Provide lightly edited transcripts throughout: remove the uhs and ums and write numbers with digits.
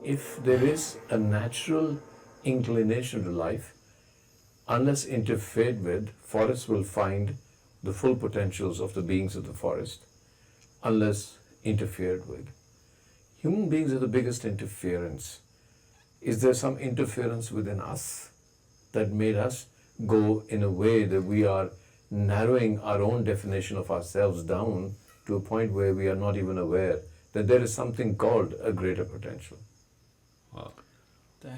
if there is a natural inclination to life, unless interfered with, forests will find the full potentials of the beings of the forest, unless interfered with. Human beings are the biggest interference. Is there some interference within us that made us go in a way that we are narrowing our own definition of ourselves down to a point where we are not even aware that there is something called a greater potential? Wow. Dang.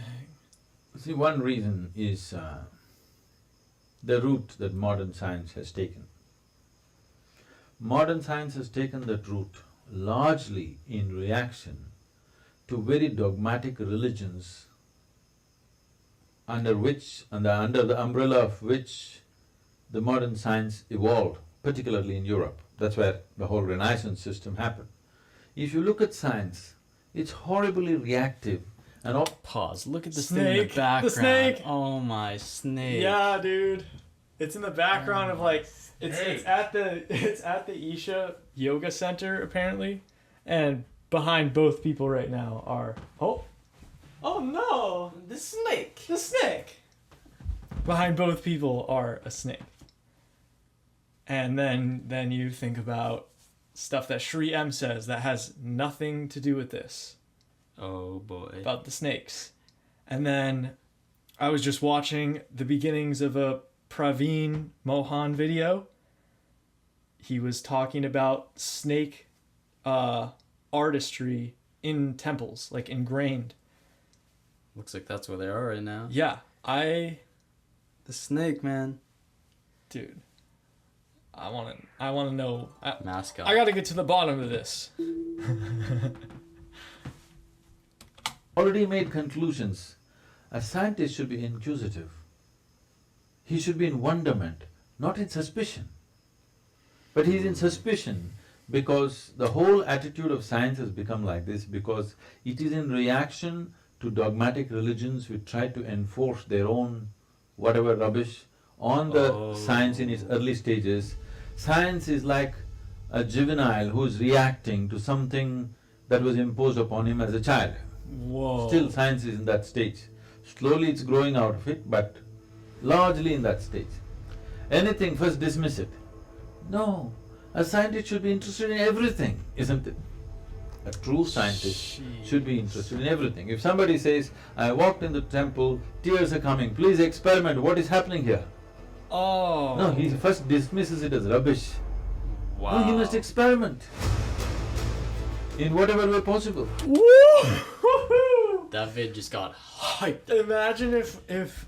See, one reason is the route that modern science has taken. Modern science has taken that route largely in reaction to very dogmatic religions under the umbrella of which the modern science evolved, particularly in Europe. That's where the whole Renaissance system happened. If you look at science, it's horribly reactive and all… Pause. Look at this Snake. thing in the background. The snake. Oh my snake. Yeah, dude. It's in the background of like it's at the Isha Yoga Center apparently, and behind both people right now are oh no, The snake. the snake. Behind both people are a snake. And then you think about stuff that Sri M says that has nothing to do with this. Oh boy. About the snakes. And then I was just watching the beginnings of a Praveen Mohan video. He was talking about snake artistry in temples, like ingrained. Looks like that's where they are right now. Yeah, The snake, man. dude, I want to know. Mascot. I got to get to the bottom of this. already made conclusions. A scientist should be inquisitive. He should be in wonderment, not in suspicion. But he's in suspicion because the whole attitude of science has become like this, because it is in reaction to dogmatic religions which try to enforce their own whatever rubbish on the science in its early stages. Science is like a juvenile who's reacting to something that was imposed upon him as a child. Whoa. Still science is in that stage. Slowly it's growing out of it, but largely in that stage. Anything, first dismiss it. No, a scientist should be interested in everything, isn't it? A true scientist should be interested in everything. If somebody says, I walked in the temple, tears are coming, please experiment, what is happening here? Oh. No, he first dismisses it as rubbish. Wow. No, he must experiment in whatever way possible. Woo! That vid just got hyped. Imagine if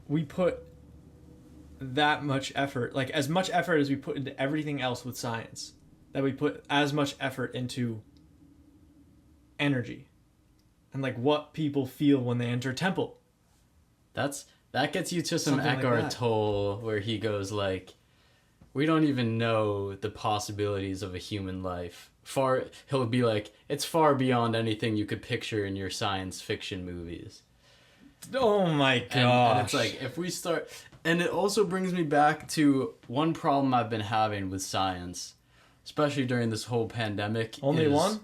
we put that much effort, like as much effort as we put into everything else with science, that we put as much effort into energy and like what people feel when they enter a temple. That gets you to some Something like Eckhart that. Tolle where he goes like, we don't even know the possibilities of a human life. He'll be like, it's far beyond anything you could picture in your science fiction movies. Oh my gosh. And it's like, if we start... And it also brings me back to one problem I've been having with science, especially during this whole pandemic. Only is one?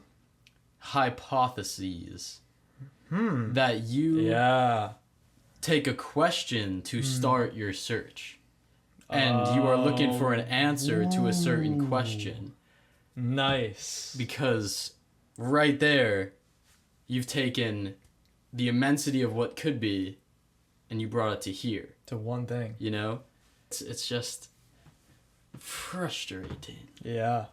Hypotheses. That you take a question to start your search. And you are looking for an answer to a certain question. Nice. Because right there, you've taken the immensity of what could be and you brought it to here. To one thing. You know? It's just frustrating. Yeah.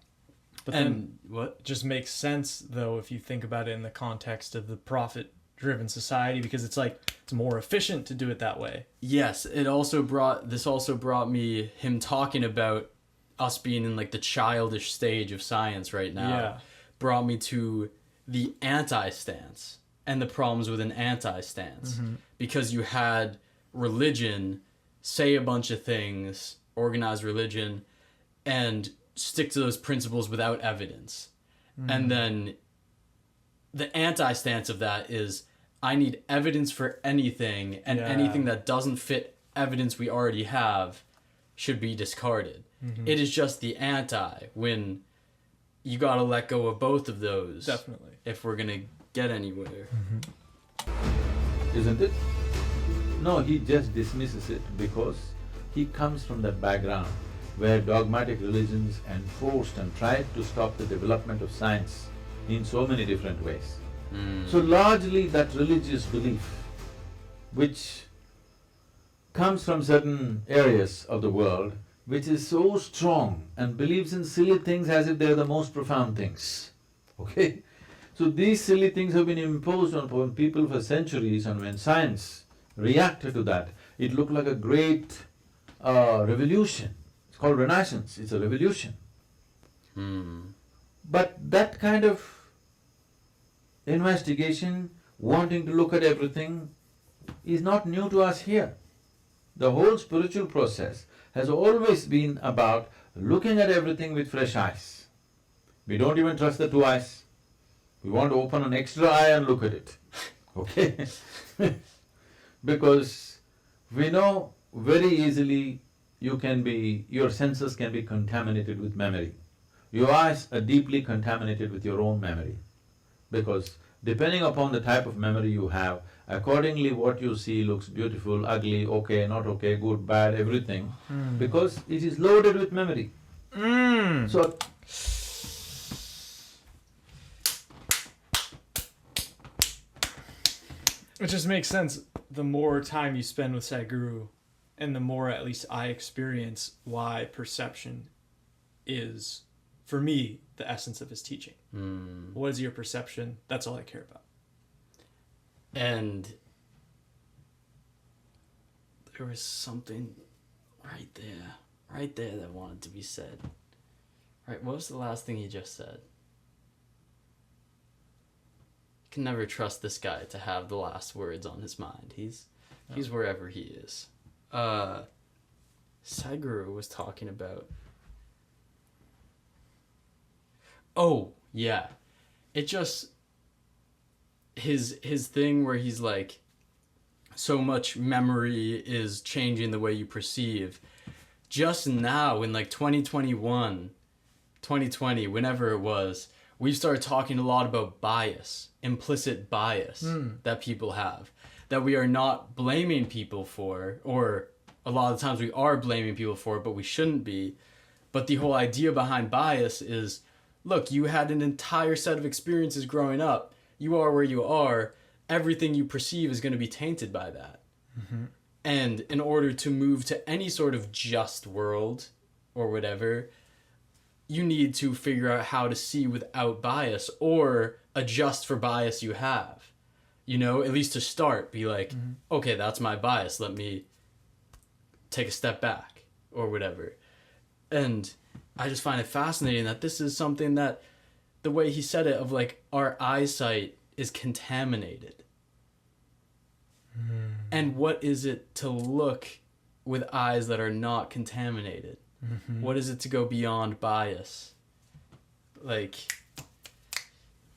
But And then what? it just makes sense though if you think about it in the context of the profit-driven society, because it's like it's more efficient to do it that way. Yes, this also brought me him talking about us being in like the childish stage of science right now. Yeah. Brought me to the anti-stance and the problems with an anti-stance. Because you had religion say a bunch of things, organize religion, and stick to those principles without evidence. And then the anti-stance of that is, I need evidence for anything, and anything that doesn't fit evidence we already have should be discarded. It is just the anti, when you gotta let go of both of those. Definitely. If we're gonna get anywhere. Isn't it? No, he just dismisses it because he comes from that background where dogmatic religions enforced and tried to stop the development of science in so many different ways. So largely that religious belief, which comes from certain areas of the world, which is so strong and believes in silly things as if they're the most profound things, okay? So these silly things have been imposed on people for centuries, and when science reacted to that, it looked like a great revolution. It's called Renaissance, it's a revolution. But that kind of investigation, wanting to look at everything, is not new to us here. The whole spiritual process has always been about looking at everything with fresh eyes. We don't even trust the two eyes. We want to open an extra eye and look at it, okay? Because we know very easily your senses can be contaminated with memory. Your eyes are deeply contaminated with your own memory. Because depending upon the type of memory you have, accordingly what you see looks beautiful, ugly, okay, not okay, good, bad, everything, because it is loaded with memory. So, it just makes sense. The more time you spend with Sadhguru, and the more at least I experience why perception is, for me, the essence of his teaching. What is your perception? That's all I care about. And there was something right there that wanted to be said. Right, what was the last thing he just said? You can never trust this guy to have the last words on his mind. He's wherever he is. Sadhguru was talking about... Oh, yeah. It just... His thing where he's like, so much memory is changing the way you perceive. Just now, in like 2021, 2020, whenever it was, we've started talking a lot about bias, implicit bias that people have, that we are not blaming people for, or a lot of times we are blaming people for it, but we shouldn't be. But the whole idea behind bias is, look, you had an entire set of experiences growing up. You are where you are. Everything you perceive is going to be tainted by that. And in order to move to any sort of just world or whatever, you need to figure out how to see without bias or adjust for bias you have. You know, at least to start, be like, okay, that's my bias. Let me take a step back or whatever. And I just find it fascinating that this is something that, the way he said it, of like, our eyesight is contaminated. And what is it to look with eyes that are not contaminated? What is it to go beyond bias? Like,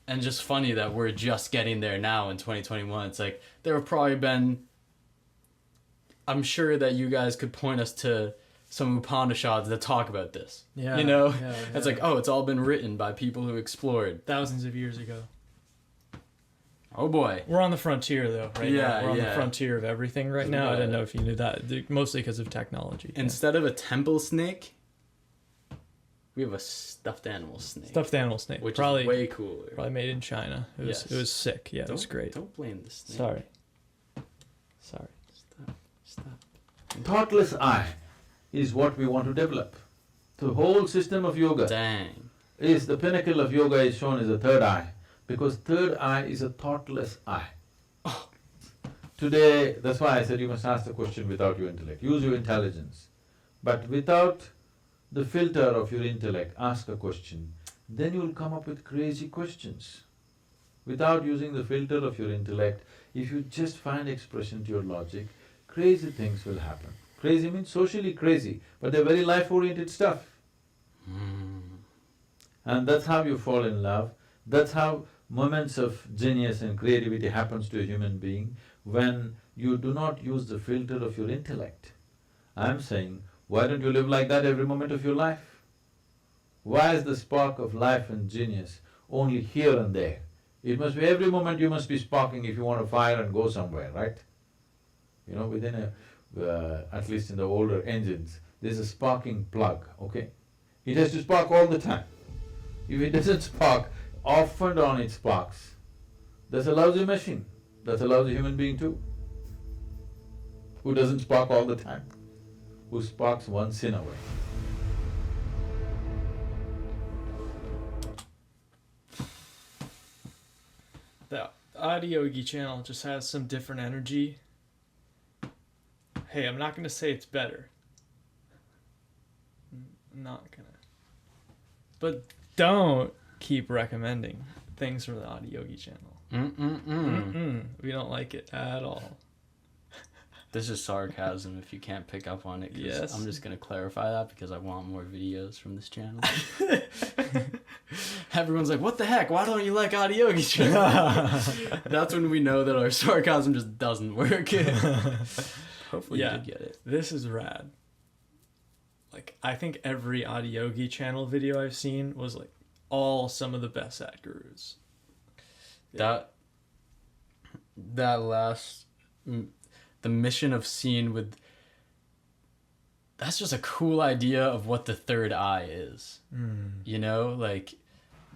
and just funny that we're just getting there now in 2021. It's like, there have probably been, I'm sure that you guys could point us to some Upanishads that talk about this. Yeah, you know? yeah. It's like, oh, it's all been written by people who explored. Thousands of years ago. Oh boy. We're on the frontier, though, right now. Yeah, We're on the yeah. frontier of everything right now. I didn't know if you knew that. Mostly because of technology. Instead of a temple snake, we have a stuffed animal snake. Stuffed animal snake. Which probably, is way cooler. Probably made in China. It was, Yes. it was sick. Yeah, it was great. Don't blame the snake. Sorry. Stop. thoughtless eye is what we want to develop. The whole system of yoga Dang. is, the pinnacle of yoga is shown as a third eye, because third eye is a thoughtless eye. Today, that's why I said you must ask the question without your intellect. Use your intelligence. But without the filter of your intellect, ask a question, then you'll come up with crazy questions. Without using the filter of your intellect, if you just find expression to your logic, crazy things will happen. Crazy means socially crazy, but they're very life-oriented stuff. And that's how you fall in love, that's how moments of genius and creativity happens to a human being, when you do not use the filter of your intellect. I'm saying, why don't you live like that every moment of your life? Why is the spark of life and genius only here and there? It must be every moment you must be sparking if you want to fire and go somewhere, right? You know, within at least in the older engines, there's a sparking plug, okay? It has to spark all the time. If it doesn't spark, off and on it sparks. That's a lousy machine, that's a lousy human being too. Who doesn't spark all the time, who sparks once in a way. The Adiyogi channel just has some different energy. Hey, I'm not gonna say it's better. Not gonna. But don't keep recommending things from the Adiyogi channel. We don't like it at all. This is sarcasm if you can't pick up on it. 'Cause Yes. I'm just going to clarify that because I want more videos from this channel. Everyone's like, what the heck? Why don't you like Adiyogi channel? That's when we know that our sarcasm just doesn't work. Hopefully you did get it. This is rad. Like, I think every Adiyogi channel video I've seen was like all some of the best Sadhgurus. That last... The mission of seeing with... That's just a cool idea of what the third eye is. You know? Like,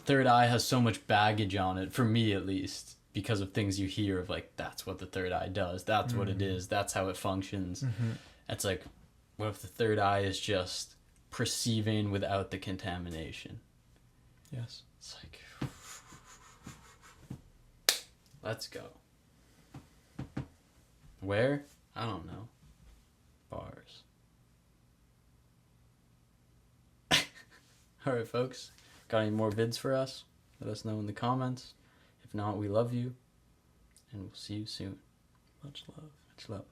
third eye has so much baggage on it, for me at least, because of things you hear of like, that's what the third eye does, that's what it is, that's how it functions. It's like, what if the third eye is just perceiving without the contamination? Yes. It's like, let's go. Where? I don't know. Bars. Alright, folks. Got any more vids for us? Let us know in the comments. If not, we love you. And we'll see you soon. Much love. Much love.